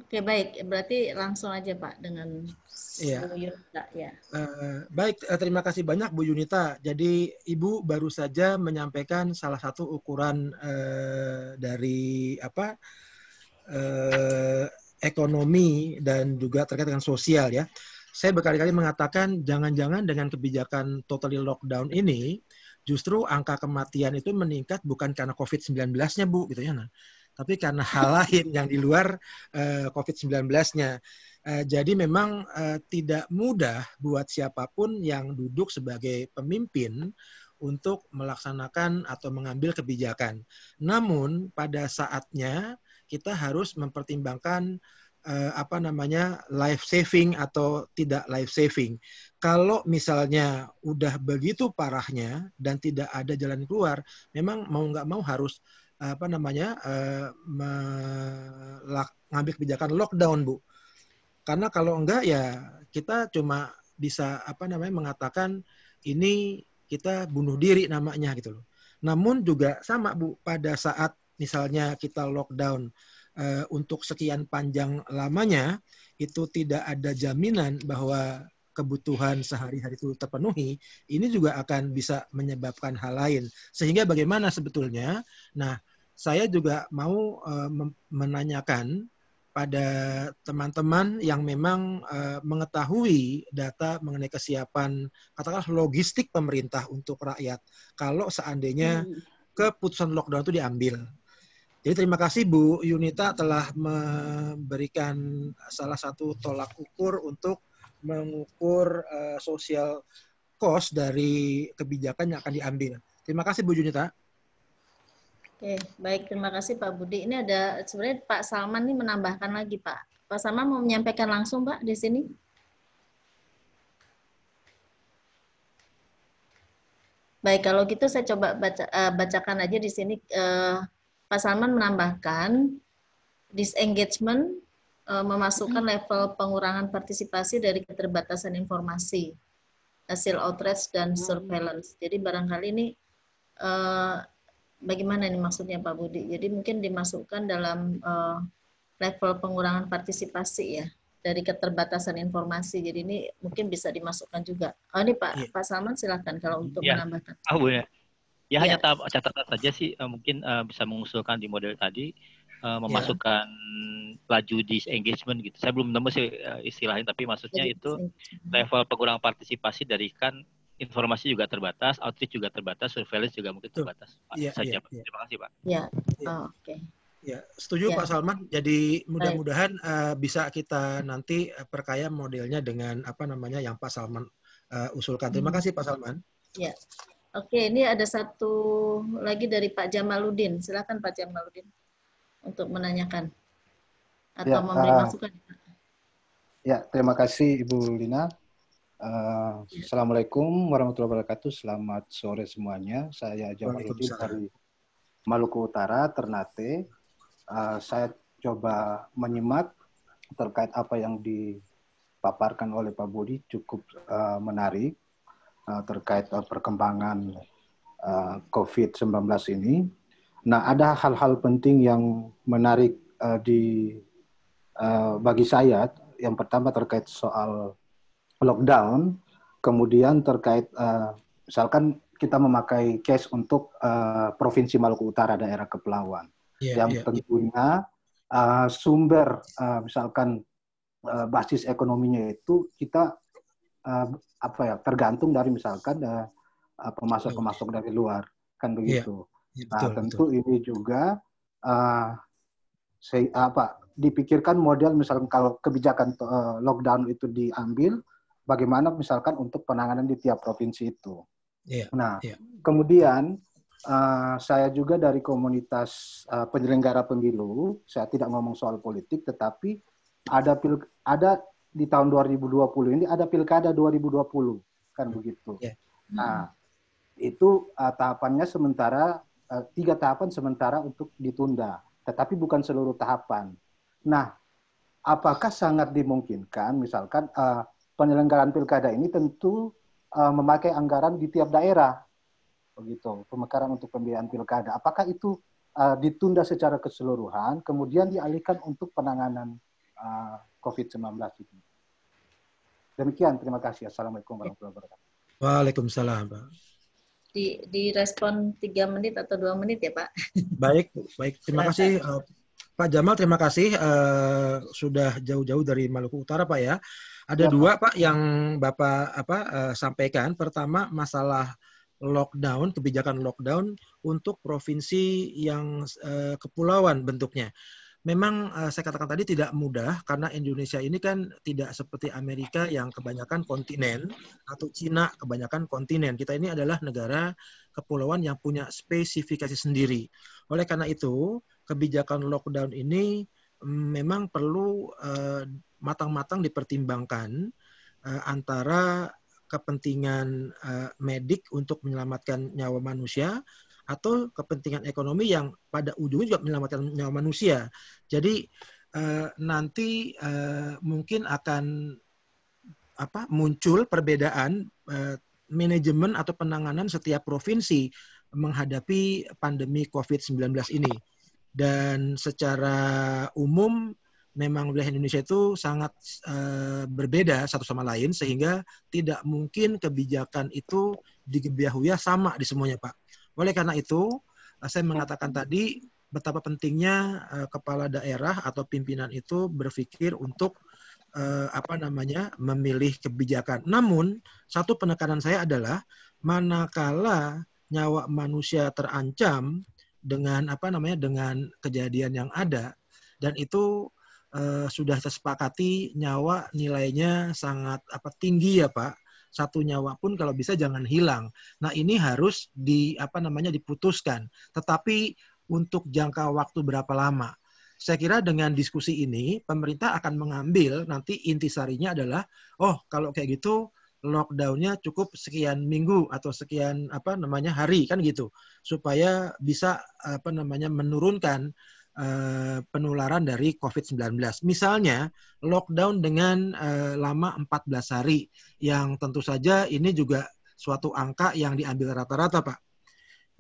Oke, baik. Berarti langsung aja Pak dengan Bu Yunita. Ya. Baik, terima kasih banyak Bu Yunita. Jadi Ibu baru saja menyampaikan salah satu ukuran dari ekonomi dan juga terkait dengan sosial ya. Saya berkali-kali mengatakan jangan-jangan dengan kebijakan totally lockdown ini justru angka kematian itu meningkat bukan karena COVID-19-nya Bu gitu ya. Nah, tapi karena hal lain yang di luar COVID-19-nya. Jadi memang tidak mudah buat siapapun yang duduk sebagai pemimpin untuk melaksanakan atau mengambil kebijakan. Namun pada saatnya kita harus mempertimbangkan life saving atau tidak life saving. Kalau misalnya udah begitu parahnya dan tidak ada jalan keluar, memang mau nggak mau harus ngambil kebijakan lockdown, Bu. Karena kalau enggak ya kita cuma bisa mengatakan ini kita bunuh diri namanya gitu loh. Namun juga sama Bu, pada saat misalnya kita lockdown untuk sekian panjang lamanya itu tidak ada jaminan bahwa kebutuhan sehari-hari itu terpenuhi, ini juga akan bisa menyebabkan hal lain. Sehingga bagaimana sebetulnya? Nah, saya juga mau menanyakan pada teman-teman yang memang mengetahui data mengenai kesiapan katakanlah logistik pemerintah untuk rakyat kalau seandainya keputusan lockdown itu diambil. Jadi terima kasih Bu Yunita telah memberikan salah satu tolak ukur untuk mengukur social cost dari kebijakan yang akan diambil. Terima kasih Bu Yunita. Oke, baik, terima kasih Pak Budi. Ini ada sebenarnya Pak Salman nih menambahkan lagi Pak. Pak Salman mau menyampaikan langsung Pak di sini. Baik, kalau gitu saya coba bacakan aja di sini. Pak Salman menambahkan disengagement memasukkan level pengurangan partisipasi dari keterbatasan informasi, hasil outreach dan surveillance. Jadi barangkali ini bagaimana ini maksudnya Pak Budi? Jadi mungkin dimasukkan dalam level pengurangan partisipasi ya, dari keterbatasan informasi. Jadi ini mungkin bisa dimasukkan juga. Oh ini Pak Salman silakan kalau untuk menambahkan. Bu ya. Ya hanya catatan saja sih, mungkin bisa mengusulkan di model tadi memasukkan laju disengagement gitu. Saya belum nemu sih istilahnya, tapi maksudnya itu level pengurangan partisipasi dari kan informasi juga terbatas, outreach juga terbatas, surveillance juga mungkin terbatas. Saja. Terima kasih Pak. Oke. Ya, setuju Pak Salman. Jadi mudah-mudahan bisa kita nanti perkaya modelnya dengan apa namanya yang Pak Salman usulkan. Terima kasih Pak Salman. Ya. Oke, ini ada satu lagi dari Pak Jamaludin. Silakan Pak Jamaludin untuk menanyakan atau memberi masukan. Ya, terima kasih Ibu Lina. Assalamualaikum warahmatullahi wabarakatuh. Selamat sore semuanya. Saya Jamaludin dari Maluku Utara, Ternate. Saya coba menyimak terkait apa yang dipaparkan oleh Pak Budi, cukup menarik terkait perkembangan COVID-19 ini. Nah, ada hal-hal penting yang menarik bagi saya. Yang pertama terkait soal lockdown, kemudian terkait misalkan kita memakai case untuk Provinsi Maluku Utara, daerah kepulauan. Yang tentunya sumber misalkan basis ekonominya itu kita tergantung dari misalkan pemasok dari luar, kan begitu. Nah, tentu ini juga dipikirkan model misalkan kalau kebijakan lockdown itu diambil, bagaimana misalkan untuk penanganan di tiap provinsi itu. Kemudian saya juga dari komunitas penyelenggara pemilu, saya tidak ngomong soal politik, tetapi ada di tahun 2020 ini ada pilkada 2020, kan begitu. Nah, itu tahapannya sementara, 3 tahapan sementara untuk ditunda, tetapi bukan seluruh tahapan. Nah, apakah sangat dimungkinkan misalkan penyelenggaraan pilkada ini tentu memakai anggaran di tiap daerah, begitu, pemekaran untuk pembiayaan pilkada. Apakah itu ditunda secara keseluruhan, kemudian dialihkan untuk penanganan COVID-19 itu? Demikian, terima kasih. Assalamualaikum warahmatullahi wabarakatuh. Waalaikumsalam, Pak. Direspon 3 menit atau 2 menit ya, Pak? Baik. Terima kasih, Pak Jamal. Terima kasih sudah jauh-jauh dari Maluku Utara, Pak ya. Ada 2, Pak, yang Bapak sampaikan. Pertama, masalah lockdown, kebijakan lockdown untuk provinsi yang kepulauan bentuknya. Memang saya katakan tadi tidak mudah karena Indonesia ini kan tidak seperti Amerika yang kebanyakan kontinen atau Cina kebanyakan kontinen. Kita ini adalah negara kepulauan yang punya spesifikasi sendiri. Oleh karena itu, kebijakan lockdown ini memang perlu matang-matang dipertimbangkan antara kepentingan medik untuk menyelamatkan nyawa manusia atau kepentingan ekonomi yang pada ujungnya juga menyelamatkan nyawa manusia. Jadi nanti mungkin akan muncul perbedaan manajemen atau penanganan setiap provinsi menghadapi pandemi COVID-19 ini. Dan secara umum memang wilayah Indonesia itu sangat berbeda satu sama lain sehingga tidak mungkin kebijakan itu digebiahuya sama di semuanya, Pak. Oleh karena itu, saya mengatakan tadi betapa pentingnya kepala daerah atau pimpinan itu berpikir untuk memilih kebijakan. Namun, satu penekanan saya adalah manakala nyawa manusia terancam dengan dengan kejadian yang ada dan itu sudah tersepakati nyawa nilainya sangat tinggi ya, Pak. Satu nyawa pun kalau bisa jangan hilang. Nah, ini harus diputuskan. Tetapi untuk jangka waktu berapa lama? Saya kira dengan diskusi ini pemerintah akan mengambil nanti intisarinya adalah kalau kayak gitu lockdown-nya cukup sekian minggu atau sekian hari kan gitu. Supaya bisa menurunkan penularan dari COVID-19. Misalnya lockdown dengan lama 14 hari yang tentu saja ini juga suatu angka yang diambil rata-rata, Pak.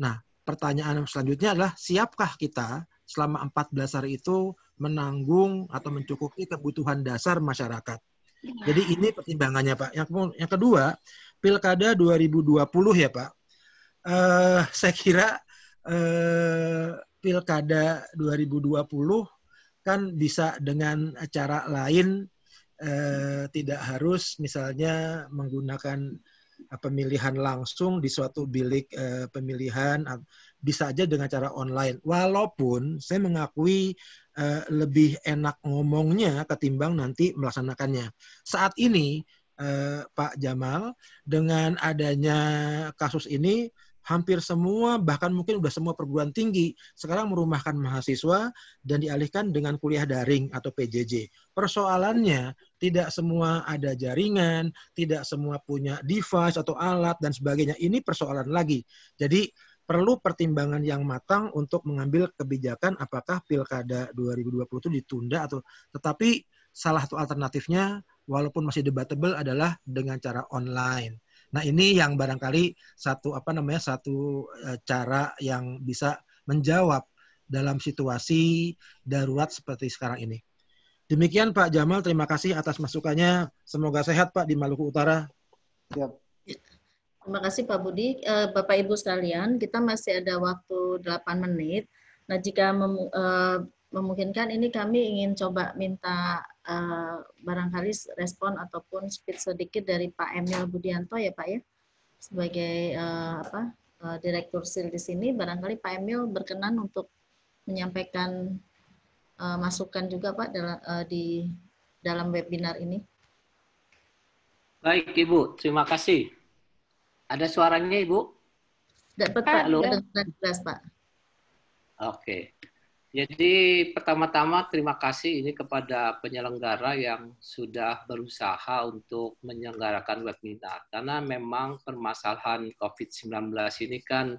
Nah, pertanyaan selanjutnya adalah siapkah kita selama 14 hari itu menanggung atau mencukupi kebutuhan dasar masyarakat. Jadi ini pertimbangannya Pak. Yang kedua, Pilkada 2020 ya Pak. Saya kira Pilkada 2020 kan bisa dengan cara lain, tidak harus misalnya menggunakan pemilihan langsung di suatu bilik pemilihan, bisa aja dengan cara online. Walaupun saya mengakui lebih enak ngomongnya ketimbang nanti melaksanakannya. Saat ini Pak Jamal, dengan adanya kasus ini, hampir semua, bahkan mungkin udah semua perguruan tinggi sekarang merumahkan mahasiswa dan dialihkan dengan kuliah daring atau PJJ. Persoalannya tidak semua ada jaringan, tidak semua punya device atau alat dan sebagainya. Ini persoalan lagi. Jadi perlu pertimbangan yang matang untuk mengambil kebijakan apakah Pilkada 2020 itu ditunda atau, tetapi salah satu alternatifnya walaupun masih debatable adalah dengan cara online. Nah, ini yang barangkali satu cara yang bisa menjawab dalam situasi darurat seperti sekarang ini. Demikian Pak Jamal, terima kasih atas masukannya. Semoga sehat Pak di Maluku Utara. Siap. Terima kasih Pak Budi. Bapak Ibu sekalian, kita masih ada waktu 8 menit. Nah, jika memungkinkan ini kami ingin coba minta barangkali respon ataupun speech sedikit dari Pak Emil Budianto ya Pak ya, sebagai Direktur SIL di sini. Barangkali Pak Emil berkenan untuk menyampaikan masukan juga Pak di dalam webinar ini. Baik Ibu, terima kasih. Ada suaranya Ibu? Dapat Pak, dengar jelas Pak. Oke. Jadi pertama-tama terima kasih ini kepada penyelenggara yang sudah berusaha untuk menyelenggarakan webinar. Karena memang permasalahan COVID-19 ini kan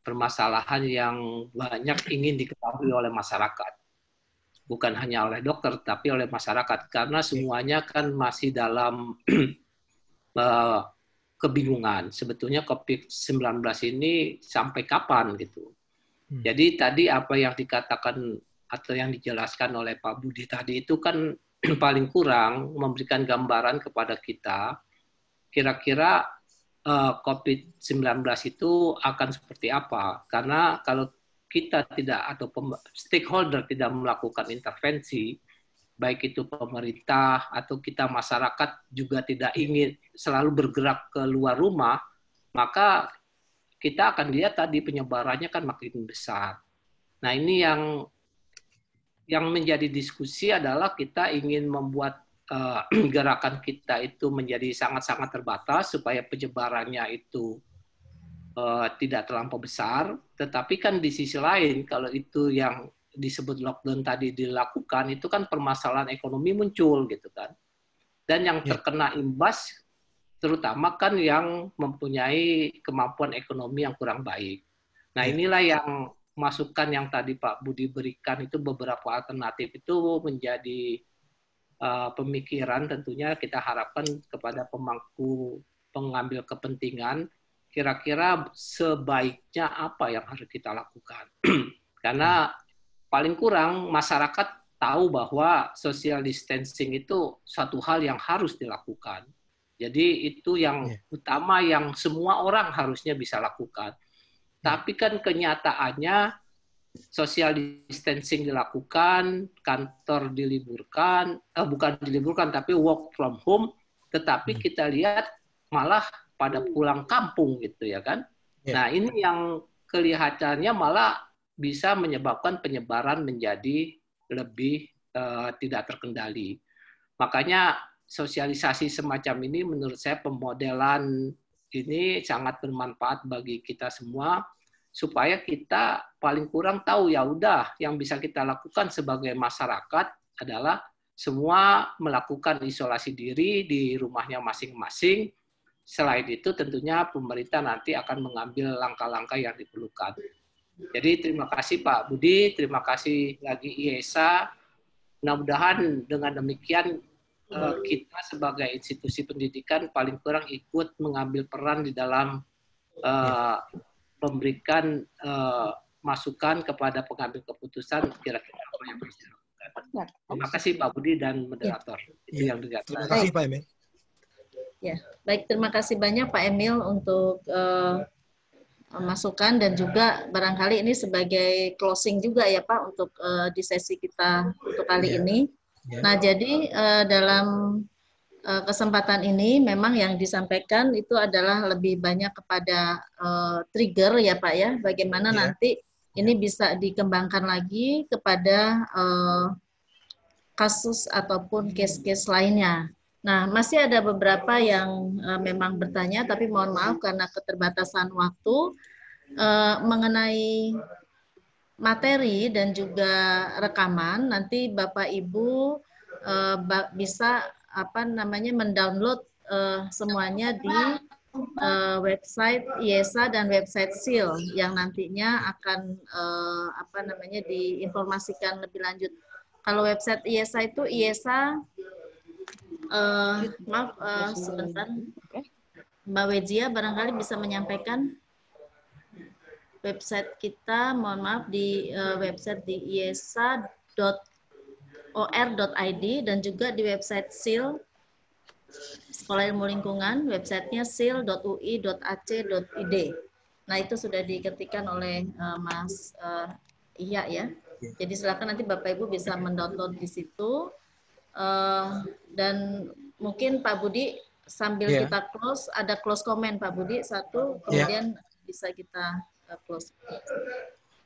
permasalahan yang banyak ingin diketahui oleh masyarakat. Bukan hanya oleh dokter, tapi oleh masyarakat. Karena semuanya kan masih dalam kebingungan. Sebetulnya COVID-19 ini sampai kapan gitu. Jadi tadi apa yang dikatakan atau yang dijelaskan oleh Pak Budi tadi itu kan paling kurang memberikan gambaran kepada kita kira-kira COVID-19 itu akan seperti apa. Karena kalau kita tidak atau stakeholder tidak melakukan intervensi, baik itu pemerintah atau kita masyarakat juga tidak ingin selalu bergerak ke luar rumah, maka kita akan lihat tadi penyebarannya kan makin besar. Nah ini yang menjadi diskusi adalah kita ingin membuat gerakan kita itu menjadi sangat-sangat terbatas supaya penyebarannya itu tidak terlampau besar. Tetapi kan di sisi lain kalau itu yang disebut lockdown tadi dilakukan itu kan permasalahan ekonomi muncul gitu kan. Dan yang terkena imbas terutama kan yang mempunyai kemampuan ekonomi yang kurang baik. Nah inilah yang masukan yang tadi Pak Budi berikan itu beberapa alternatif itu menjadi pemikiran tentunya kita harapkan kepada pemangku pengambil kepentingan kira-kira sebaiknya apa yang harus kita lakukan. Karena paling kurang masyarakat tahu bahwa social distancing itu suatu hal yang harus dilakukan. Jadi itu yang utama yang semua orang harusnya bisa lakukan. Tapi kan kenyataannya social distancing dilakukan, kantor diliburkan, bukan diliburkan tapi work from home, tetapi kita lihat malah pada pulang kampung gitu ya kan. Nah ini yang kelihatannya malah bisa menyebabkan penyebaran menjadi lebih tidak terkendali. Makanya sosialisasi semacam ini menurut saya pemodelan ini sangat bermanfaat bagi kita semua supaya kita paling kurang tahu ya udah yang bisa kita lakukan sebagai masyarakat adalah semua melakukan isolasi diri di rumahnya masing-masing. Selain itu tentunya pemerintah nanti akan mengambil langkah-langkah yang diperlukan. Jadi terima kasih Pak Budi, terima kasih lagi IESA. Mudah-mudahan dengan demikian kita sebagai institusi pendidikan paling kurang ikut mengambil peran di dalam memberikan masukan kepada pengambil keputusan kira-kira apa yang bisa dilakukan. Terima kasih Pak Budi dan moderator. Itu yang terima kasih Pak Emil. Ya, baik, terima kasih banyak Pak Emil untuk masukan dan juga barangkali ini sebagai closing juga ya Pak untuk di sesi kita untuk kali ini. Nah, jadi dalam kesempatan ini memang yang disampaikan itu adalah lebih banyak kepada trigger ya Pak ya, bagaimana nanti ini bisa dikembangkan lagi kepada kasus ataupun case-case lainnya. Nah, masih ada beberapa yang memang bertanya, tapi mohon maaf karena keterbatasan waktu mengenai materi dan juga rekaman. Nanti Bapak Ibu bisa mendownload semuanya di website IESA dan website SIL yang nantinya akan diinformasikan lebih lanjut. Kalau website IESA itu IESA sebentar, Mbak Wejia barangkali bisa menyampaikan website kita, mohon maaf, di website di iesa.or.id dan juga di website SIL Sekolah Ilmu Lingkungan, websitenya sil.ui.ac.id. Nah, itu sudah diketikkan oleh Mas Iya ya. Jadi silakan nanti Bapak Ibu bisa mendownload di situ. Dan mungkin Pak Budi sambil kita close, ada close comment Pak Budi satu, kemudian bisa kita close.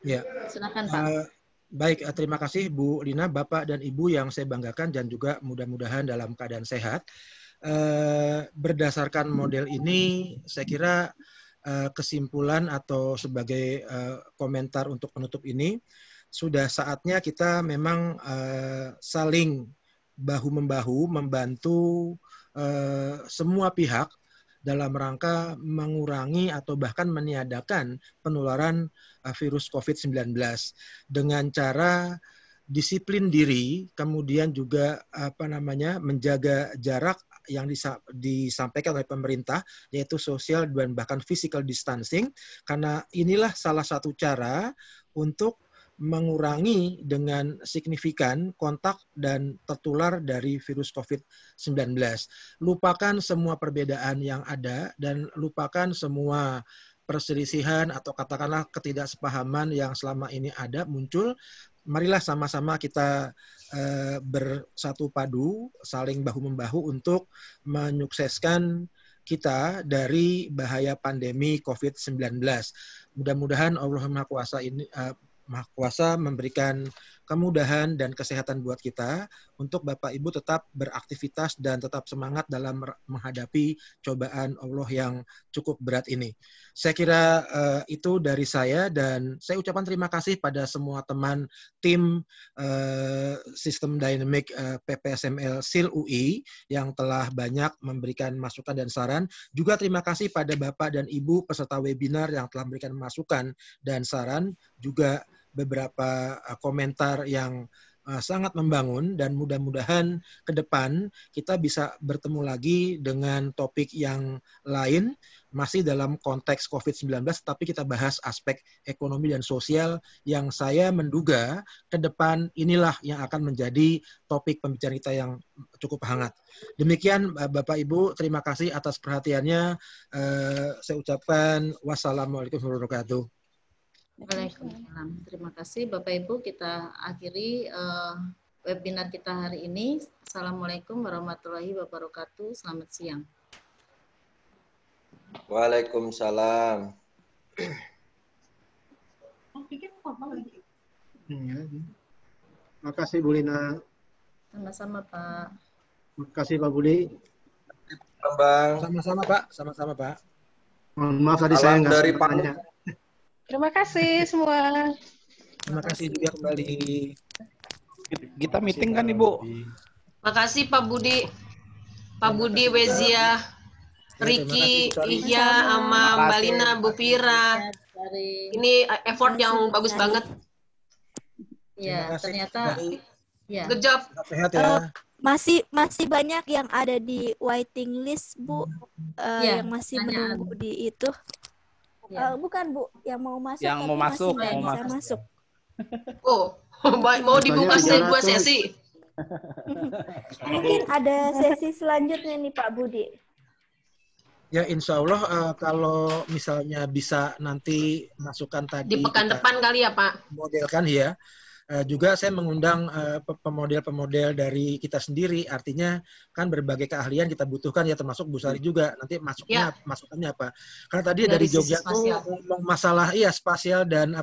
Ya. Silakan Pak. Baik, terima kasih Bu Lina, Bapak dan Ibu yang saya banggakan dan juga mudah-mudahan dalam keadaan sehat. Berdasarkan model ini, saya kira kesimpulan atau sebagai komentar untuk penutup ini, sudah saatnya kita memang saling bahu-membahu membantu semua pihak dalam rangka mengurangi atau bahkan meniadakan penularan virus COVID-19 dengan cara disiplin diri, kemudian juga menjaga jarak yang disampaikan oleh pemerintah, yaitu social dan bahkan physical distancing, karena inilah salah satu cara untuk mengurangi dengan signifikan kontak dan tertular dari virus COVID-19. Lupakan semua perbedaan yang ada dan lupakan semua perselisihan atau katakanlah ketidaksepahaman yang selama ini ada muncul. Marilah sama-sama kita bersatu padu, saling bahu-membahu untuk menyukseskan kita dari bahaya pandemi COVID-19. Mudah-mudahan Allah Maha Kuasa memberikan kemudahan dan kesehatan buat kita untuk Bapak Ibu tetap beraktivitas dan tetap semangat dalam menghadapi cobaan Allah yang cukup berat ini. Saya kira itu dari saya dan saya ucapkan terima kasih pada semua teman tim Sistem Dynamic PPSML SIL UI yang telah banyak memberikan masukan dan saran. Juga terima kasih pada Bapak dan Ibu peserta webinar yang telah memberikan masukan dan saran, juga beberapa komentar yang sangat membangun, dan mudah-mudahan ke depan kita bisa bertemu lagi dengan topik yang lain masih dalam konteks COVID-19, tapi kita bahas aspek ekonomi dan sosial yang saya menduga ke depan inilah yang akan menjadi topik pembicaraan kita yang cukup hangat. Demikian Bapak Ibu, terima kasih atas perhatiannya. Saya ucapkan wassalamualaikum warahmatullahi wabarakatuh. Waalaikumsalam. Terima kasih Bapak Ibu, kita akhiri webinar kita hari ini. Assalamualaikum warahmatullahi wabarakatuh. Selamat siang. Waalaikumsalam. Terima kasih Bu Lina. Sama-sama Pak. Terima kasih Pak Budi. Bang. Sama-sama Pak. Sama-sama Pak. Mohon maaf tadi saya nggak sempat tanya. Terima kasih semua. Terima kasih juga kembali. Kita meeting kan Ibu? Makasih Pak Budi. Pak Budi, Wezia, Riki, Ihya, sama Mbak Lina, Bu Fira. Ini effort yang bagus banget. Ya, ternyata ya. Good job. Sehat ya. Masih banyak yang ada di waiting list, Bu, yang masih menunggu di itu. Bukan Bu, yang mau masuk. Yang mau masuk, bisa masuk. Oh, mau dibuka dua sesi. Mungkin ada sesi selanjutnya nih Pak Budi. Ya, insya Allah kalau misalnya bisa nanti masukan tadi di pekan depan kali ya Pak. Modelkan ya. Juga saya mengundang pemodel-pemodel dari kita sendiri. Artinya kan berbagai keahlian kita butuhkan ya, termasuk Bu Sari juga. Nanti masukannya apa? Karena tadi dari Jogja tuh ngomong masalah spasial dan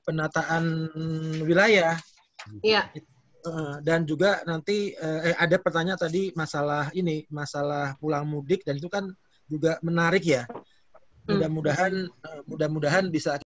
penataan wilayah. Iya. Dan juga nanti ada pertanyaan tadi masalah pulang mudik, dan itu kan juga menarik ya. Mudah-mudahan bisa